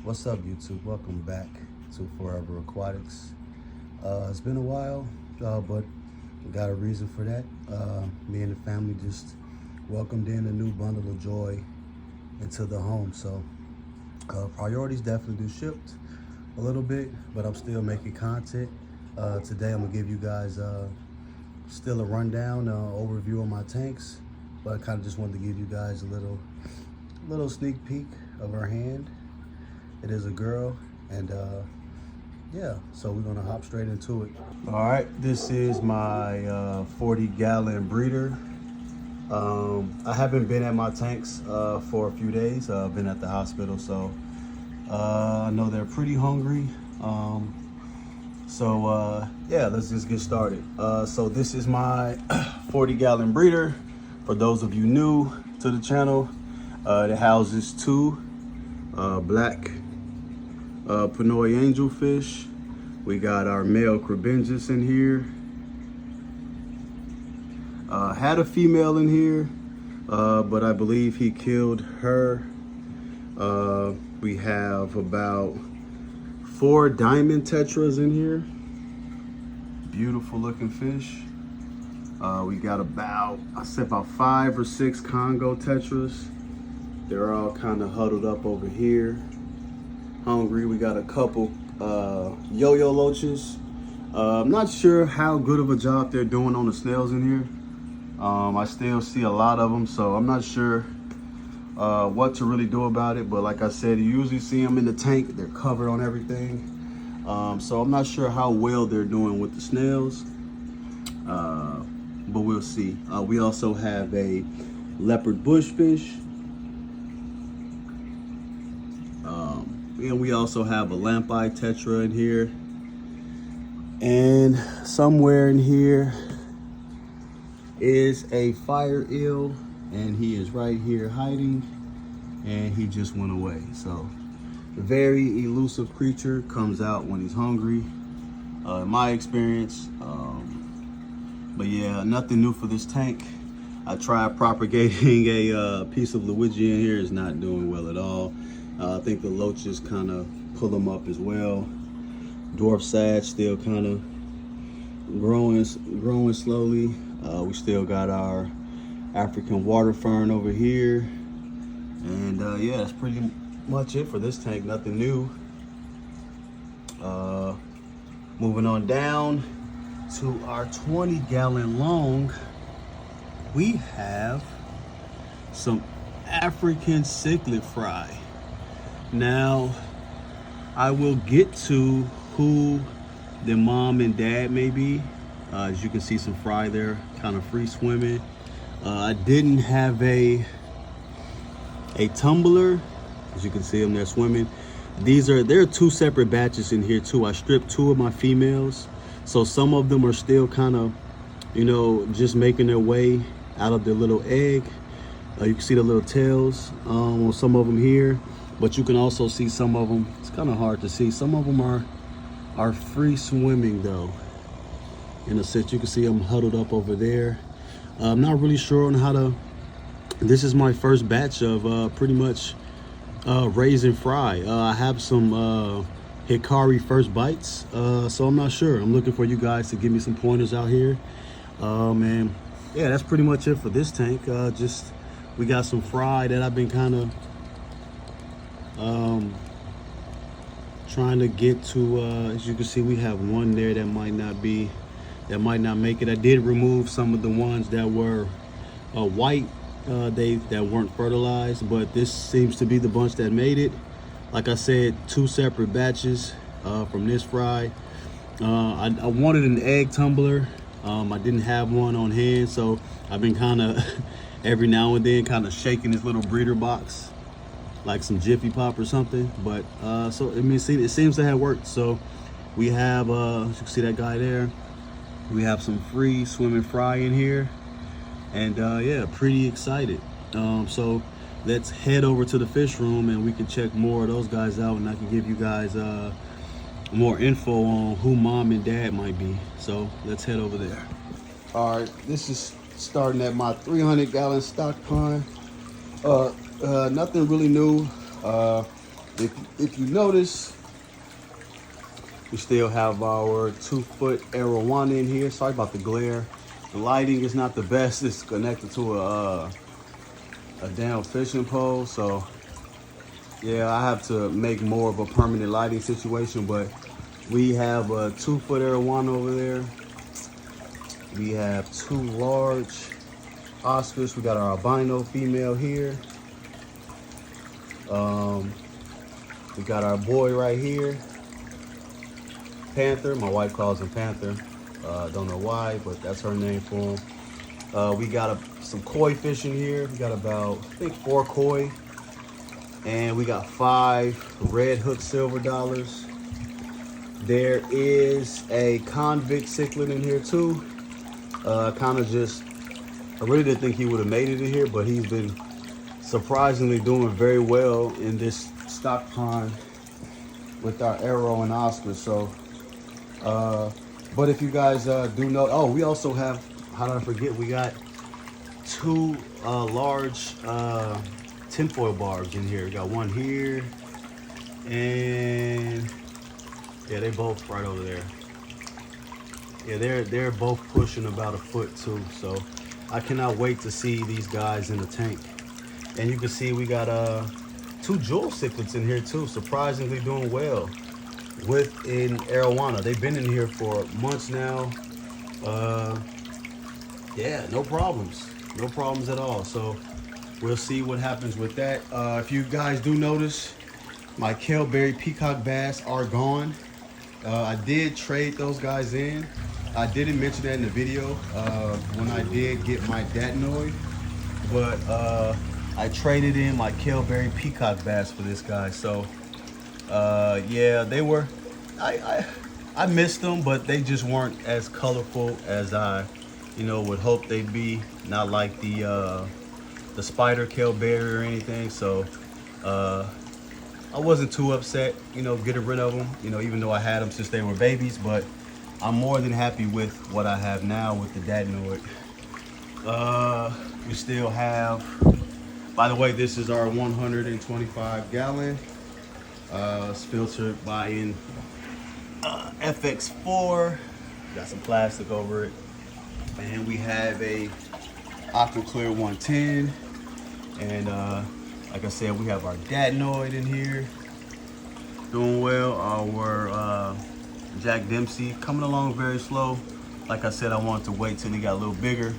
What's up, YouTube? Welcome back to Forever Aquatics. It's been a while, but we got a reason for that. Me and the family just welcomed in a new bundle of joy into the home. So priorities definitely do shift a little bit, but I'm still making content. Today I'm gonna give you guys still a rundown, overview on my tanks, but I kind of just wanted to give you guys a little sneak peek of her hand. It is a girl, and yeah, so we're gonna hop straight into it. All right, this is my 40-gallon breeder. I haven't been at my tanks for a few days. I've been at the hospital, so I know they're pretty hungry. Yeah, let's just get started. So this is my 40-gallon breeder. For those of you new to the channel, it houses two black Pinoy angelfish. We got our male Crabengus in here. Had a female in here, but I believe he killed her. We have about 4 diamond tetras in here. Beautiful looking fish. We got about 5 or 6 Congo tetras. They're all kind of huddled up over here, hungry. We got a couple yo-yo loaches. I'm not sure how good of a job they're doing on the snails in here. I still see a lot of them, so I'm not sure what to really do about it. But like I said, you usually see them in the tank. They're covered on everything. So I'm not sure how well they're doing with the snails, but we'll see. We also have a leopard bushfish. And we also have a lamp-eye tetra in here. And somewhere in here is a fire eel, and he is right here hiding, and he just went away. So very elusive creature, comes out when he's hungry, in my experience. But yeah, nothing new for this tank. I tried propagating a piece of Luigi in here. It's not doing well at all. I think the loaches kind of pull them up as well. Dwarf sage still kind of growing slowly. We still got our African water fern over here. And yeah, that's pretty much it for this tank. Nothing new. Moving on down to our 20-gallon long, we have some African cichlid fry. Now, I will get to who the mom and dad may be. As you can see, some fry there, kind of free swimming. I didn't have a tumbler. As you can see them, they're swimming. There are 2 separate batches in here too. I stripped 2 of my females, so some of them are still kind of, you know, just making their way out of their little egg. You can see the little tails on some of them here. But you can also see some of them, it's kind of hard to see. Some of them are free swimming though. In a sense, you can see them huddled up over there. I'm not really sure on how to, this is my first batch of pretty much raising fry. I have some Hikari first bites, so I'm not sure. I'm looking for you guys to give me some pointers out here. And yeah, that's pretty much it for this tank. We got some fry that I've been kind of trying to get to. As you can see, we have one there that might not make it. I did remove some of the ones that were white, that weren't fertilized, but this seems to be the bunch that made it. Like I said, 2 separate batches from this fry. I wanted an egg tumbler. I didn't have one on hand, so I've been kind of every now and then kind of shaking this little breeder box like some Jiffy Pop or something. But so I mean, see, it seems to have worked. So we have as you can see that guy there, we have some free swimming fry in here, and yeah, pretty excited. So let's head over to the fish room and we can check more of those guys out, and I can give you guys more info on who mom and dad might be. So let's head over there. All right, this is starting at my 300-gallon stock pond. Nothing really new. If you notice, we still have our 2-foot arowana in here. Sorry about the glare. The lighting is not the best. It's connected to a damn fishing pole, so yeah, I have to make more of a permanent lighting situation. But we have a 2-foot arowana over there. We have 2 large Oscars. We got our albino female here. We got our boy right here, Panther. My wife calls him Panther. Don't know why, but that's her name for him. We got some koi fish in here. We got about, I think, 4 koi. And we got 5 red hook silver dollars. There is a convict cichlid in here too. I really didn't think he would have made it in here, but he's been surprisingly doing very well in this stock pond with our arrow and Oscar. So, but if you guys do know, oh, we also have, how did I forget? We got 2 large tinfoil barbs in here. We got one here, and yeah, they both right over there. Yeah, they're both pushing about 1 foot too. So I cannot wait to see these guys in the tank. And you can see we got 2 jewel cichlids in here too, surprisingly doing well with an arowana. They've been in here for months now. Yeah, no problems at all. So we'll see what happens with that. If you guys do notice, my Kelberry peacock bass are gone. I did trade those guys in. I didn't mention that in the video when I did get my datnoid, but I traded in my Kelberry peacock bass for this guy. So yeah, they were, I missed them, but they just weren't as colorful as I, would hope they'd be. Not like the spider Kelberry or anything. So I wasn't too upset, getting rid of them, even though I had them since they were babies. But I'm more than happy with what I have now with the datnoid. We still have, by the way, this is our 125 gallon. It's filtered by an FX4. Got some plastic over it. And we have a Aqua Clear 110. And like I said, we have our datnoid in here, doing well. Our Jack Dempsey coming along very slow. Like I said, I wanted to wait till he got a little bigger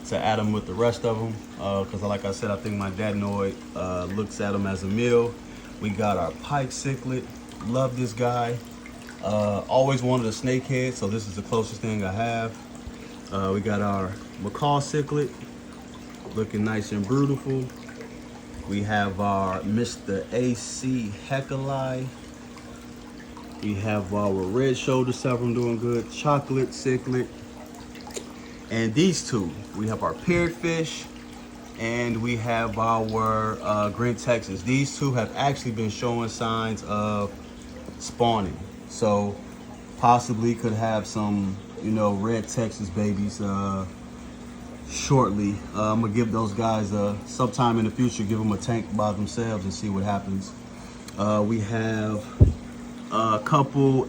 to add him with the rest of them, because like I said, I think my datnoid looks at him as a meal. We got our pike cichlid. Love this guy. Always wanted a snakehead, so this is the closest thing I have. We got our macaw cichlid, looking nice and beautiful. We have our Mr. AC Hecali. We have our red shoulder severum doing good, chocolate cichlid. And these 2, we have our parrotfish, and we have our green Texas. These 2 have actually been showing signs of spawning. So possibly could have some, red Texas babies shortly. I'm gonna give those guys sometime in the future, give them a tank by themselves and see what happens. We have a couple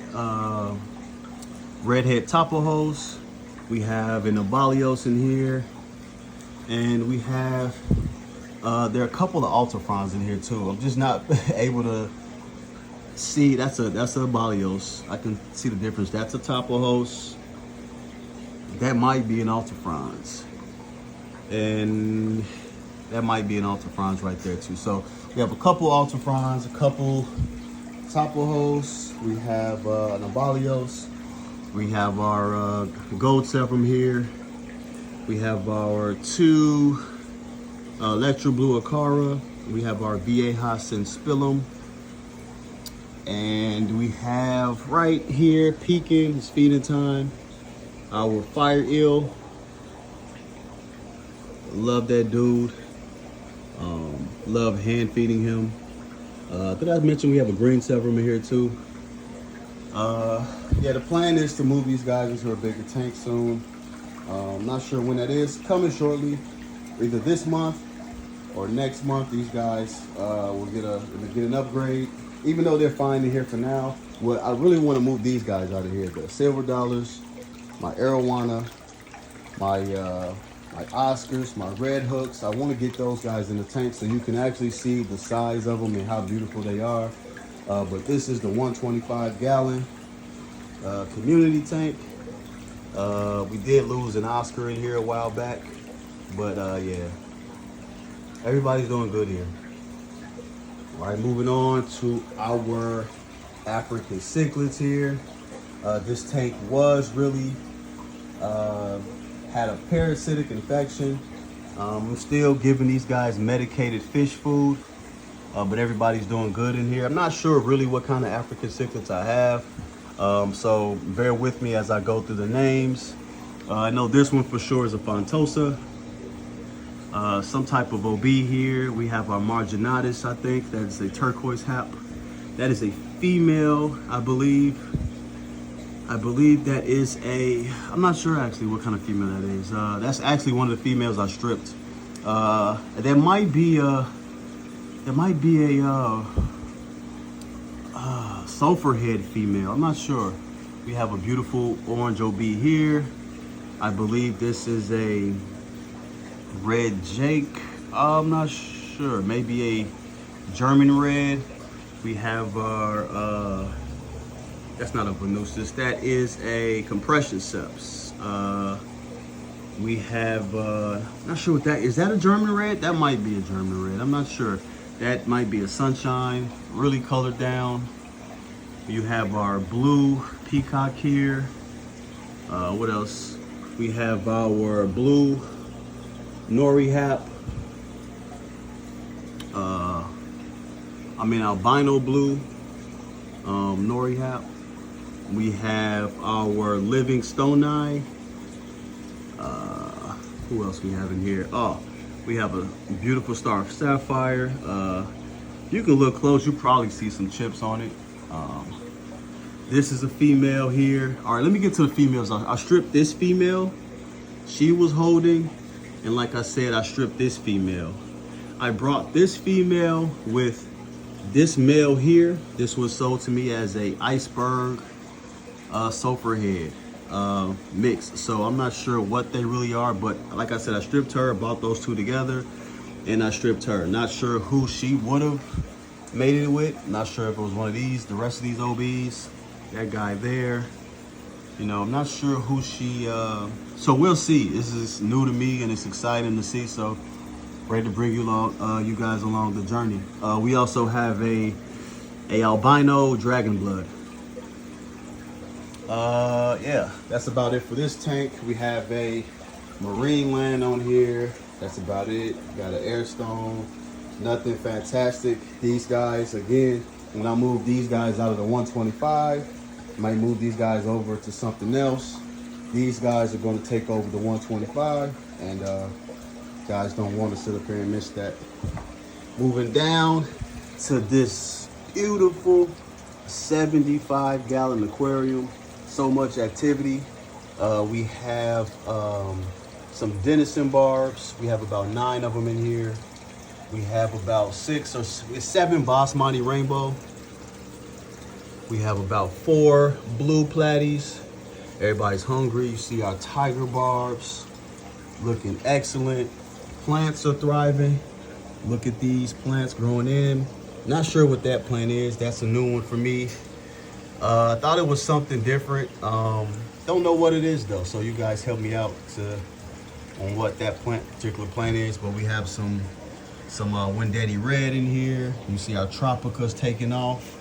redhead tapajos. We have an abalios in here, and we have there are a couple of ultrafrons in here too. I'm just not able to see. That's a abalios. I can see the difference. That's a tapajos. That might be an ultrafrons, and that might be an ultrafrons right there too. So we have a couple ultrafrons, a couple tapajos. We have an abalios. We have our gold severum here. We have our 2 electro blue acara. We have our Viejas and spillum. And we have right here, peeking, it's feeding time, our fire eel. Love that dude. Love hand feeding him. Did I mention we have a green severum in here too? Yeah, the plan is to move these guys into a bigger tank soon. I'm not sure when that is. Coming shortly, either this month or next month. These guys will get an upgrade. even though they're fine in here for now, what I really want to move these guys out of here: the silver dollars, my arowana, my Oscars, my red hooks. I want to get those guys in the tank so you can actually see the size of them and how beautiful they are. But this is the 125 gallon community tank. We did lose an Oscar in here a while back, but yeah, everybody's doing good here. All right, moving on to our African cichlids here. This tank was really had a parasitic infection. I'm still giving these guys medicated fish food, but everybody's doing good in here. I'm not sure really what kind of African cichlids I have, so bear with me as I go through the names. I know this one for sure is a Fontosa. Some type of OB here. We have our Marginatus, I think. That is a turquoise hap. That is a female, I believe. I believe that is a, I'm not sure actually what kind of female that is. That's actually one of the females I stripped. There might be a sulfur head female. I'm not sure. We have a beautiful orange OB here. I believe this is a red Jake. I'm not sure. Maybe a German red. We have our that's not a Venusis, that is a compression seps. We have, not sure what that is. That a German red? That might be a German red, I'm not sure. That might be a Sunshine, really colored down. You have our blue peacock here. What else? We have our blue nori hap. Albino blue nori hap. We have our living stone eye. Who else we have in here? Oh, we have a beautiful star sapphire. You can look close, you probably see some chips on it. This is a female here. All right, let me get to the females. I stripped this female. She was holding, and like I said, I stripped this female. I brought this female with this male here. This was sold to me as a iceberg sulfur head mix, so I'm not sure what they really are, but like I said, I stripped her, bought those two together, and I stripped her. Not sure who she would have made it with. Not sure if it was one of these, the rest of these OBs, that guy there. You know, I'm not sure who she, so we'll see. This is new to me and it's exciting to see, so ready to bring you along, you guys along the journey. We also have a albino dragon blood. Yeah, that's about it for this tank. We have a marine land on here. That's about it. Got an air stone. Nothing fantastic. These guys, again, when I move these guys out of the 125, might move these guys over to something else. These guys are going to take over the 125, and guys don't want to sit up here and miss that. Moving down to this beautiful 75-gallon aquarium. So much activity. We have some denison barbs. We have about 9 of them in here. We have about 6 or 7 basmati rainbow. We have about 4 blue platies. Everybody's hungry. You see our tiger barbs looking excellent. Plants are thriving. Look at these plants growing in. Not sure what that plant is. That's a new one for me. I thought it was something different. Don't know what it is though, so you guys help me out on what that particular plant is. But we have some Wendaddy red in here. You see our Tropicas taking off.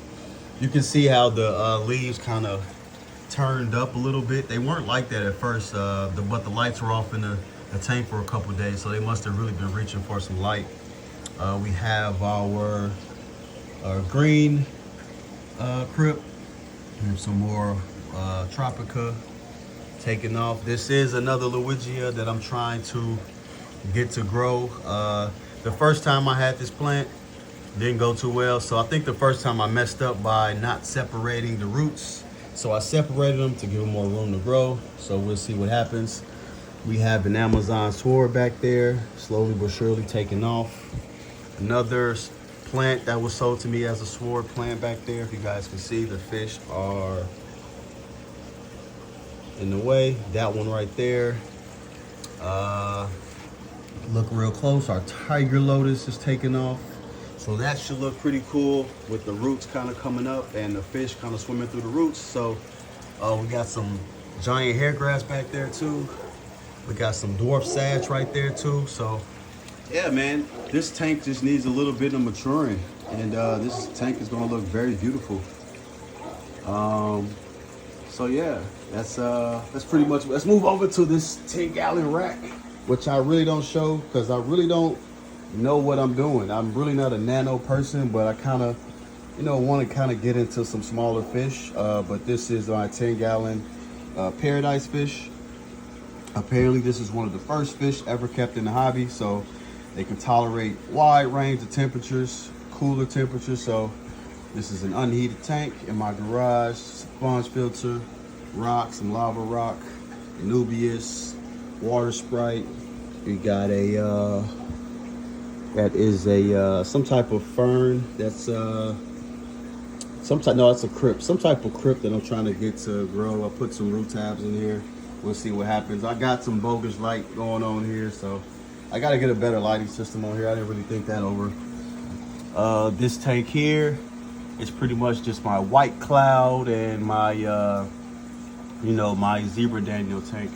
You can see how the leaves kind of turned up a little bit. They weren't like that at first, but the lights were off in the tank for a couple of days, so they must have really been reaching for some light. We have our green crypt. And some more Tropica taking off. This is another Luigia that I'm trying to get to grow. The first time I had this plant, didn't go too well. So I think the first time I messed up by not separating the roots. So I separated them to give them more room to grow. So we'll see what happens. We have an Amazon sword back there, slowly but surely taking off. Another plant that was sold to me as a sword plant back there. If you guys can see, the fish are in the way. That one right there. Look real close, our tiger lotus is taking off. So that should look pretty cool with the roots kind of coming up and the fish kind of swimming through the roots. So we got some giant hairgrass back there too. We got some dwarf sage right there too. So yeah, man, this tank just needs a little bit of maturing, and this tank is gonna look very beautiful. So yeah, that's pretty much. Let's move over to this 10-gallon rack, which I really don't show because I really don't know what I'm doing. I'm really not a nano person, but I kind of, want to kind of get into some smaller fish. But this is my 10-gallon paradise fish. Apparently, this is one of the first fish ever kept in the hobby, so they can tolerate wide range of temperatures, cooler temperatures. So this is an unheated tank in my garage, sponge filter, rock, some lava rock, Nubius, water sprite. We got a that is a some type of fern. That's it's a crypt, some type of crypt that I'm trying to get to grow. I put some root tabs in here. We'll see what happens. I got some bogus light going on here, so I got to get a better lighting system on here. I didn't really think that over. This tank here is pretty much just my white cloud and my my zebra Daniel tank.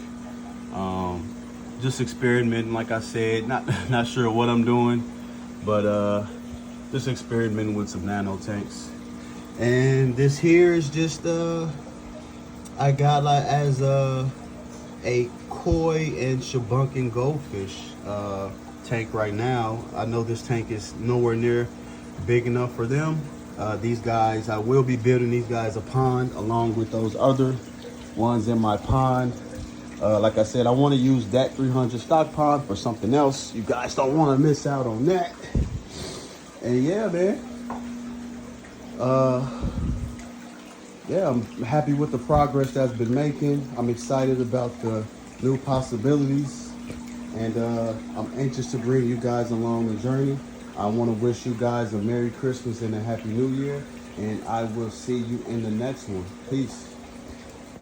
Just experimenting, like I said, not sure what I'm doing, but just experimenting with some nano tanks. And this here is just I got like as a koi and shabunkin goldfish tank right now. I know this tank is nowhere near big enough for them. These guys, I will be building these guys a pond along with those other ones in my pond. Like I said, I want to use that 300 stock pond for something else. You guys don't want to miss out on that. And yeah, man. Yeah, I'm happy with the progress that's been making. I'm excited about the new possibilities. And I'm anxious to bring you guys along the journey. I want to wish you guys a Merry Christmas and a Happy New Year. And I will see you in the next one. Peace.